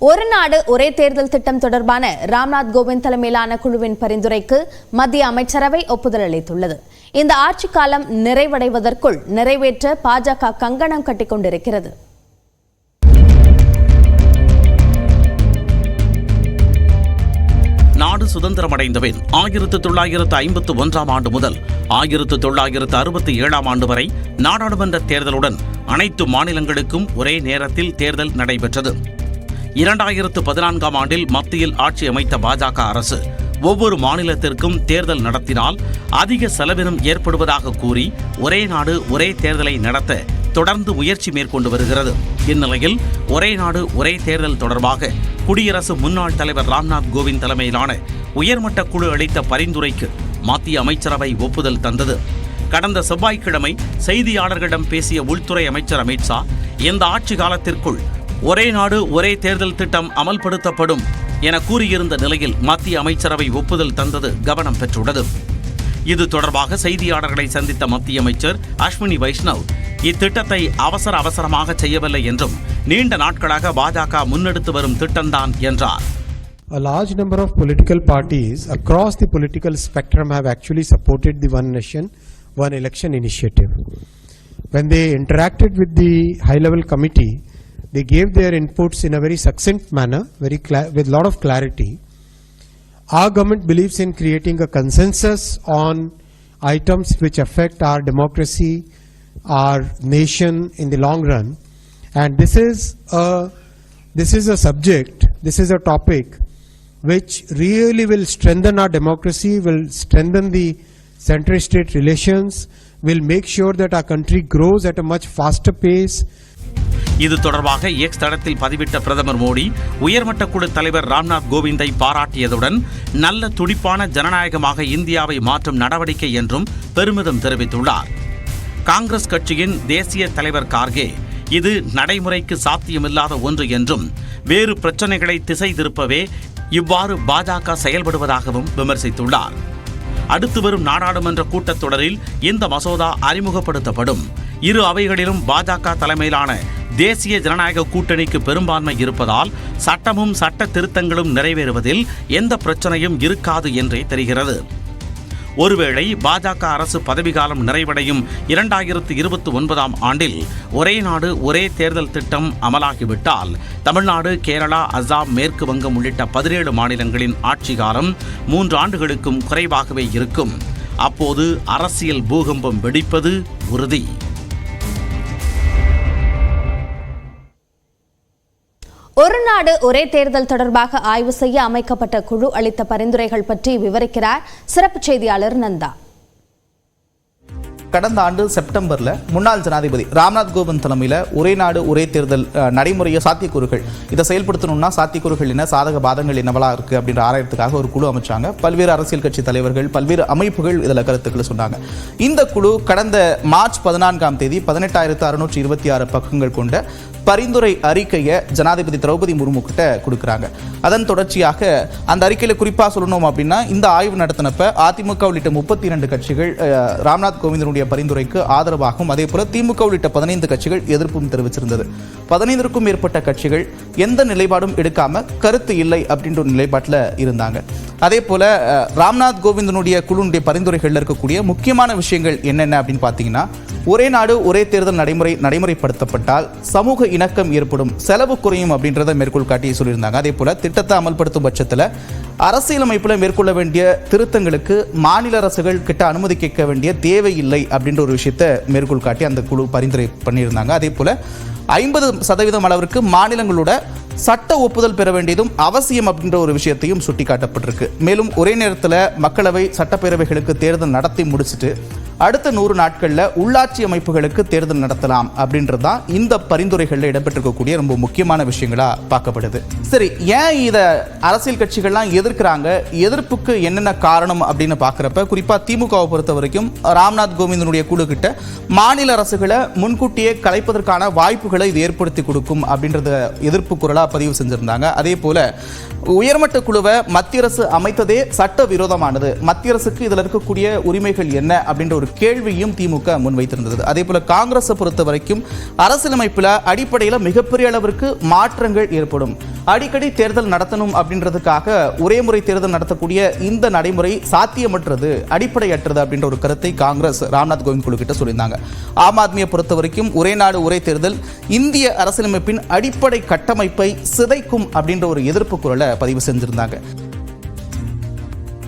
ஒரு நாடு ஒரே தேர்தல் திட்டம் தொடர்பான ராம்நாத் கோவிந்த் தலைமையிலான குழுவின் பரிந்துரைக்கு மத்திய அமைச்சரவை ஒப்புதல் அளித்துள்ளது. இந்த ஆட்சி காலம் நிறைவடைவதற்குள் நிறைவேற்ற பாஜக கங்கணம் கட்டிக் கொண்டிருக்கிறது. நாடு சுதந்திரமடைந்தபின் 1951ஆம் ஆண்டு முதல் 1967ஆம் ஆண்டு வரை நாடாளுமன்ற தேர்தலுடன் அனைத்து மாநிலங்களுக்கும் ஒரே நேரத்தில் தேர்தல் நடைபெற்றது. 2014ஆம் ஆண்டில் மத்தியில் ஆட்சி அமைத்த பாஜக அரசு ஒவ்வொரு மாநிலத்திற்கும் தேர்தல் நடத்தினால் அதிக செலவினம் ஏற்படுவதாக கூறி ஒரே நாடு ஒரே தேர்தலை நடத்த தொடர்ந்து முயற்சி மேற்கொண்டு வருகிறது. இந்நிலையில் ஒரே நாடு ஒரே தேர்தல் தொடர்பாக குடியரசு முன்னாள் தலைவர் ராம்நாத் கோவிந்த் தலைமையிலான உயர்மட்ட குழு அளித்த பரிந்துரைக்கு மத்திய அமைச்சரவை ஒப்புதல் தந்தது. கடந்த செவ்வாய்க்கிழமை செய்தியாளர்களிடம் பேசிய உள்துறை அமைச்சர் அமித் ஷா, இந்த ஆட்சி காலத்திற்குள் ஒரே நாடு ஒரே தேர்தல் திட்டம் அமல்படுத்தப்படும் என கூறியிருந்த நிலையில் மத்திய அமைச்சரவை ஒப்புதல் தந்தது கவனம் பெற்றுள்ளது. இது தொடர்பாக செய்தியாளர்களை சந்தித்த மத்திய அமைச்சர் அஸ்வினி வைஷ்ணவ், இத்திட்டத்தை அவசரமாக செய்யவில்லை என்றும் நீண்ட நாட்களாக பாஜக முன்னெடுத்து வரும் திட்டம்தான் என்றார். A large number of political parties across the political spectrum have actually supported the One Nation, One Election initiative. When they interacted with the high-level committee, they gave their inputs in a very succinct manner, with a lot of clarity. Our government believes in creating a consensus on items which affect our democracy, our nation in the long run, and this is a subject, this is a topic which really will strengthen our democracy, will strengthen the center-state relations, will make sure that our country grows at a much faster pace. இது தொடர்பாக X தளத்தில் பதிவிட்ட பிரதமர் மோடி, உயர்மட்ட குழு தலைவர் ராம்நாத் கோவிந்தை பாராட்டியதுடன் நல்ல துடிப்பான ஜனநாயகமாக இந்தியாவை மாற்றும் நடவடிக்கை என்றும் பெருமிதம் தெரிவித்துள்ளார். காங்கிரஸ் கட்சியின் தேசிய தலைவர் கார்கே, இது நடைமுறைக்கு சாத்தியமில்லாத ஒன்று என்றும் வேறு பிரச்சனைகளை திசை திருப்பவே இவ்வாறு பாஜக செயல்படுவதாகவும் விமர்சித்துள்ளார். அடுத்து வரும் நாடாளுமன்ற கூட்டத்தொடரில் இந்த மசோதா அறிமுகப்படுத்தப்படும். இரு அவைகளிலும் பாஜக தலைமையிலான தேசிய ஜனநாயக கூட்டணிக்கு பெரும்பான்மை இருப்பதால் சட்டமும் சட்ட திருத்தங்களும் நிறைவேறுவதில் எந்த பிரச்சனையும் இருக்காது என்றே தெரிகிறது. ஒருவேளை பாஜக அரசு பதவிக்காலம் நிறைவடையும் 2029ஆம் ஆண்டில் ஒரே நாடு ஒரே தேர்தல் திட்டம் அமலாகிவிட்டால் தமிழ்நாடு, கேரளா, அசாம், மேற்கு வங்கம் உள்ளிட்ட 17 மாநிலங்களின் ஆட்சி காலம் 3 ஆண்டுகளுக்கும் குறைவாகவே இருக்கும். அப்போது அரசியல் பூகம்பம் வெடிப்பது உறுதி. ஒரு நாடு ஒரே தேர்தல் தொடர்பாக ஆய்வு செய்ய அமைக்கப்பட்ட குழு அளித்த பரிந்துரைகள் பற்றி விவரிக்கிறார் சிறப்பு செய்தியாளர் நந்தா. கடந்த ஆண்டு செப்டம்பர்ல முன்னாள் ஜனாதிபதி ராம்நாத் கோவிந்த் தலைமையில் ஒரே நாடு ஒரே தேர்தல் நடைமுறைய சாத்தியக்கூறுகள், இதை செயல்படுத்தணும்னா சாத்தியக்கூறுகள் என்ன, சாதக பாதங்கள் என்னவா இருக்கு அப்படின்ற ஆராயத்துக்காக ஒரு குழு அமைச்சாங்க. பல்வேறு அரசியல் கட்சி தலைவர்கள், பல்வேறு அமைப்புகள் இதில் கருத்துக்களை சொன்னாங்க. இந்த குழு கடந்த மார்ச் 14ஆம் தேதி 18,626 பக்கங்கள் கொண்ட பரிந்துரை அறிக்கையை ஜனாதிபதி திரௌபதி முர்மு கிட்ட கொடுக்குறாங்க. அதன் தொடர்ச்சியாக அந்த அறிக்கையில் குறிப்பாக சொல்லணும் அப்படின்னா, இந்த ஆய்வு நடத்தினப்ப அதிமுக உள்ளிட்ட 32 கட்சிகள் ராம்நாத் கோவிந்தனுடைய பரிந்துரைக்கு ஆதரவாகவும், அதே போல திமுக உள்ளிட்ட 15 கட்சிகள் எதிர்ப்பும் தெரிவிச்சிருந்தது. 15க்கும் மேற்பட்ட கட்சிகள் எந்த நிலைப்பாடும் எடுக்காம கருத்து இல்லை அப்படின்ற ஒரு நிலைப்பாட்டில் இருந்தாங்க. அதே போல ராம்நாத் கோவிந்தனுடைய குழுனுடைய பரிந்துரைகளில் இருக்கக்கூடிய முக்கியமான விஷயங்கள் என்னென்ன அப்படின்னு பார்த்தீங்கன்னா, ஒரே நாடு ஒரே தேர்தல் நடைமுறைப்படுத்தப்பட்டால் சமூக இணக்கம் ஏற்படும், செலவு குறையும் அப்படின்றத மேற்கோள் காட்டி சொல்லியிருந்தாங்க. அதே போல திட்டத்தை அமல்படுத்தும் பட்சத்தில் அரசியலமைப்பில் மேற்கொள்ள வேண்டிய திருத்தங்களுக்கு மாநில அரசுகள் கிட்ட அனுமதி கேட்க வேண்டிய தேவையில்லை அப்படின்ற ஒரு விஷயத்தை மேற்கோள் காட்டி அந்த குழு பரிந்துரை பண்ணியிருந்தாங்க. அதே போல 50% அளவிற்கு மாநிலங்களோட சட்ட ஒப்புதல் பெற வேண்டியதும் அவசியம் அப்படின்ற ஒரு விஷயத்தையும் சுட்டிக்காட்டப்பட்டிருக்கு. மேலும் ஒரே நேரத்தில் மக்களவை, சட்டப்பேரவைகளுக்கு தேர்தல் நடத்தி முடிச்சுட்டு அடுத்த 100 நாட்களில் உள்ளாட்சி அமைப்புகளுக்கு தேர்தல் நடத்தலாம் அப்படின்றது தான் இந்த பரிந்துரைகளில் இடம்பெற்றிருக்கக்கூடிய ரொம்ப முக்கியமான விஷயங்களாக பார்க்கப்படுது. சரி, ஏன் இதை அரசியல் கட்சிகள்லாம் எதிர்க்கிறாங்க, எதிர்ப்புக்கு என்னென்ன காரணம் அப்படின்னு பார்க்குறப்ப குறிப்பாக திமுகவை பொறுத்த வரைக்கும் ராம்நாத் கோவிந்தனுடைய குழு கிட்ட மாநில அரசுகளை முன்கூட்டியே கலைப்பதற்கான வாய்ப்புகளை இது ஏற்படுத்தி கொடுக்கும் அப்படின்றத எதிர்ப்பு குரலாக பதிவு செஞ்சிருந்தாங்க. அதே போல உயர்மட்ட குழுவை மத்திய அரசு அமைத்ததே சட்ட விரோதமானது, மத்திய அரசுக்கு இதில் இருக்கக்கூடிய உரிமைகள் என்ன அப்படின்ற ஒரு ஒரு கேள்வியும் திமுக முன்வைத்திருந்தது. அதே போல காங்கிரஸை பொறுத்த வரைக்கும் அரசியலமைப்பில் அடிப்படையில் மிகப்பெரிய அளவிற்கு மாற்றங்கள் ஏற்படும். அடிக்கடி தேர்தல் நடத்தணும் அப்படின்றதுக்காக ஒரே முறை தேர்தல் நடத்தக்கூடிய இந்த நடைமுறை சாத்தியமற்றது, அடிப்படையற்றது அப்படின்ற ஒரு கருத்தை காங்கிரஸ் ராம்நாத் கோவிந்த் குழு கிட்ட சொல்லியிருந்தாங்க. ஆம் ஆத்மியை பொறுத்த வரைக்கும் ஒரே நாடு ஒரே தேர்தல் இந்திய அரசியலமைப்பின் அடிப்படை கட்டமைப்பை சிதைக்கும் அப்படின்ற ஒரு எதிர்ப்பு குரலை பதிவு செஞ்சிருந்தாங்க.